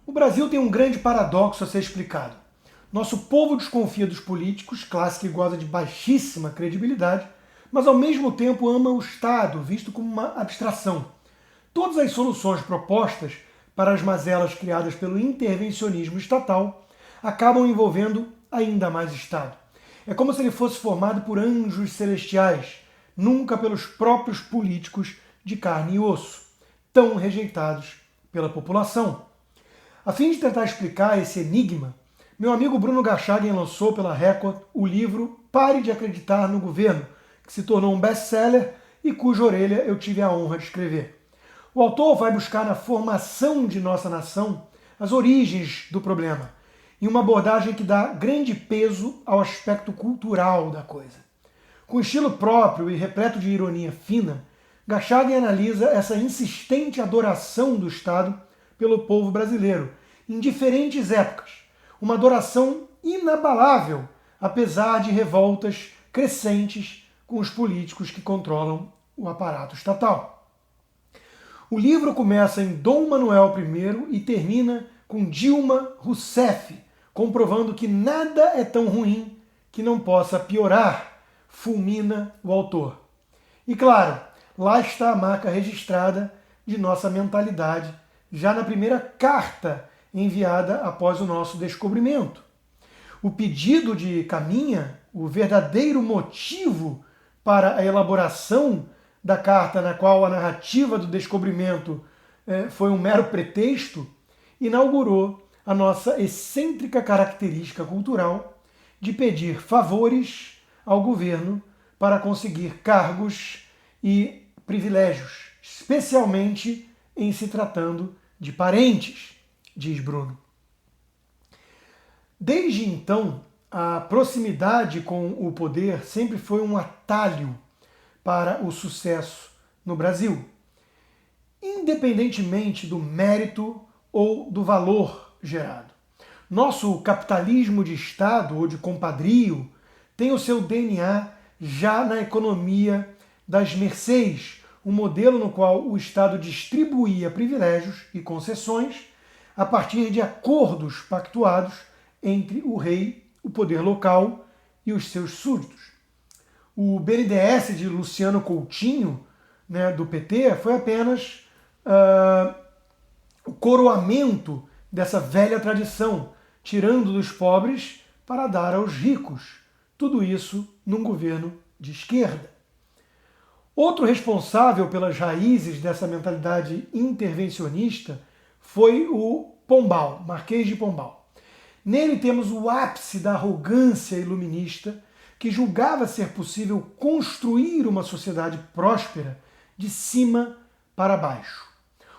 O Brasil tem um grande paradoxo a ser explicado. Nosso povo desconfia dos políticos, classe que goza de baixíssima credibilidade, mas ao mesmo tempo ama o Estado, visto como uma abstração. Todas as soluções propostas para as mazelas criadas pelo intervencionismo estatal acabam envolvendo ainda mais Estado. É como se ele fosse formado por anjos celestiais, nunca pelos próprios políticos de carne e osso, tão rejeitados pela população. A fim de tentar explicar esse enigma, meu amigo Bruno Garchagen lançou pela Record o livro Pare de Acreditar no Governo, que se tornou um best-seller e cuja orelha eu tive a honra de escrever. O autor vai buscar na formação de nossa nação as origens do problema, em uma abordagem que dá grande peso ao aspecto cultural da coisa. Com estilo próprio e repleto de ironia fina, Garchagen analisa essa insistente adoração do Estado pelo povo brasileiro, em diferentes épocas. Uma adoração inabalável, apesar de revoltas crescentes com os políticos que controlam o aparato estatal. O livro começa em Dom Manuel I e termina com Dilma Rousseff, comprovando que nada é tão ruim que não possa piorar, fulmina o autor. E claro, lá está a marca registrada de nossa mentalidade, já na primeira carta enviada após o nosso descobrimento. O pedido de Caminha, o verdadeiro motivo para a elaboração da carta na qual a narrativa do descobrimento foi um mero pretexto, inaugurou a nossa excêntrica característica cultural de pedir favores ao governo para conseguir cargos e privilégios, especialmente em se tratando de parentes, diz Bruno. Desde então, a proximidade com o poder sempre foi um atalho para o sucesso no Brasil, independentemente do mérito ou do valor gerado. Nosso capitalismo de Estado ou de compadrio tem o seu DNA já na economia das mercês, um modelo no qual o Estado distribuía privilégios e concessões a partir de acordos pactuados entre o rei, o poder local e os seus súditos. O BNDES de Luciano Coutinho, do PT, foi apenas o coroamento dessa velha tradição, tirando dos pobres para dar aos ricos. Tudo isso num governo de esquerda. Outro responsável pelas raízes dessa mentalidade intervencionista foi o Pombal, Marquês de Pombal. Nele temos o ápice da arrogância iluminista que julgava ser possível construir uma sociedade próspera de cima para baixo.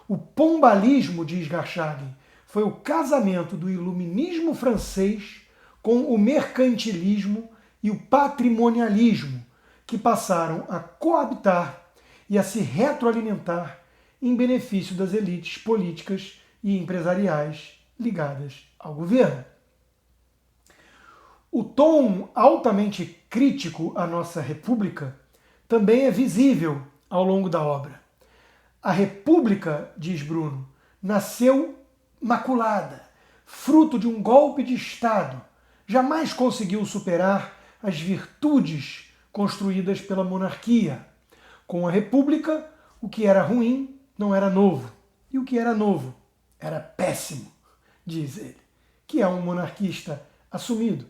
O pombalismo, diz Garchagen, foi o casamento do iluminismo francês com o mercantilismo e o patrimonialismo, que passaram a coabitar e a se retroalimentar em benefício das elites políticas e empresariais ligadas ao governo. O tom altamente crítico à nossa República também é visível ao longo da obra. A República, diz Bruno, nasceu maculada, fruto de um golpe de Estado, jamais conseguiu superar as virtudes construídas pela monarquia. Com a República, o que era ruim não era novo, e o que era novo era péssimo, diz ele, que é um monarquista assumido.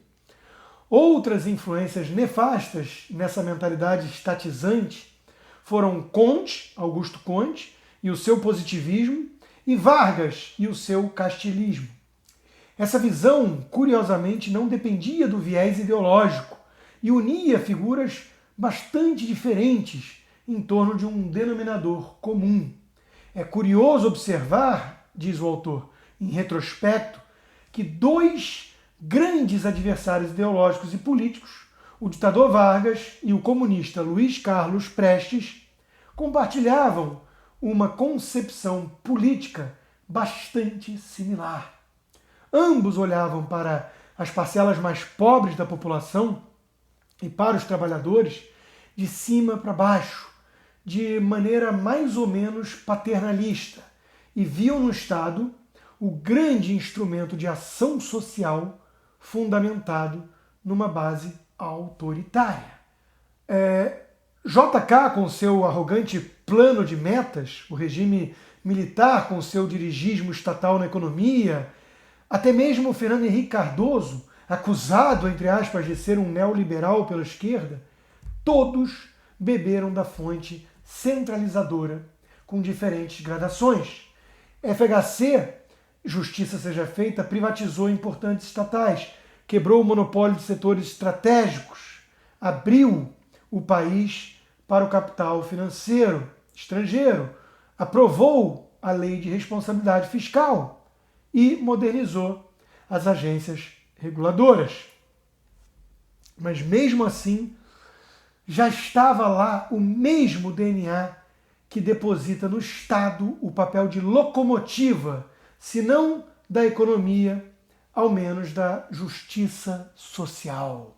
Outras influências nefastas nessa mentalidade estatizante foram Conte, Augusto Conte, e o seu positivismo, e Vargas e o seu castilismo. Essa visão, curiosamente, não dependia do viés ideológico e unia figuras bastante diferentes em torno de um denominador comum. É curioso observar, diz o autor, em retrospecto, que dois grandes adversários ideológicos e políticos, o ditador Vargas e o comunista Luiz Carlos Prestes, compartilhavam uma concepção política bastante similar. Ambos olhavam para as parcelas mais pobres da população e para os trabalhadores de cima para baixo, de maneira mais ou menos paternalista, e viam no Estado o grande instrumento de ação social fundamentado numa base autoritária. JK, com seu arrogante plano de metas, o regime militar com seu dirigismo estatal na economia, até mesmo Fernando Henrique Cardoso, acusado, entre aspas, de ser um neoliberal pela esquerda, todos beberam da fonte centralizadora com diferentes gradações. FHC, justiça seja feita, privatizou importantes estatais, quebrou o monopólio de setores estratégicos, abriu o país para o capital financeiro estrangeiro, aprovou a lei de responsabilidade fiscal e modernizou as agências reguladoras. Mas mesmo assim, já estava lá o mesmo DNA que deposita no Estado o papel de locomotiva, se não da economia, ao menos da justiça social.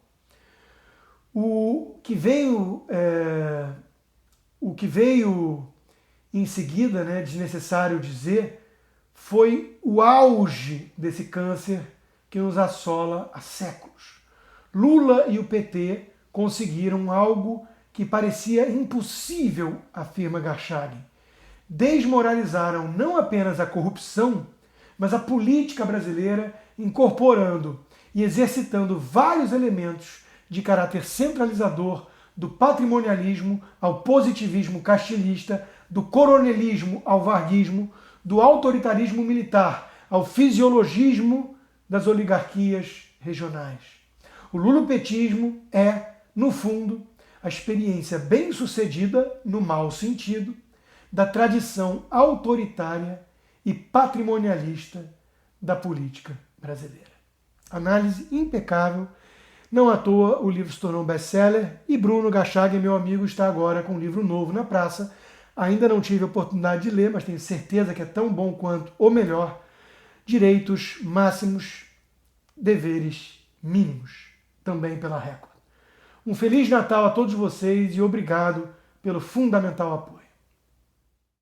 O que veio em seguida, desnecessário dizer, foi o auge desse câncer que nos assola há séculos. Lula e o PT conseguiram algo que parecia impossível, afirma Garchag. Desmoralizaram não apenas a corrupção, mas a política brasileira, incorporando e exercitando vários elementos de caráter centralizador, do patrimonialismo ao positivismo castilhista, do coronelismo ao varguismo, do autoritarismo militar ao fisiologismo das oligarquias regionais. O lulopetismo é, no fundo, a experiência bem-sucedida, no mau sentido, da tradição autoritária e patrimonialista da política brasileira. Análise impecável. Não à toa o livro se tornou um best-seller e Bruno Garchag, meu amigo, está agora com um livro novo na praça. Ainda não tive a oportunidade de ler, mas tenho certeza que é tão bom quanto ou melhor. Direitos máximos, deveres mínimos, também pela Record. Um Feliz Natal a todos vocês e obrigado pelo fundamental apoio.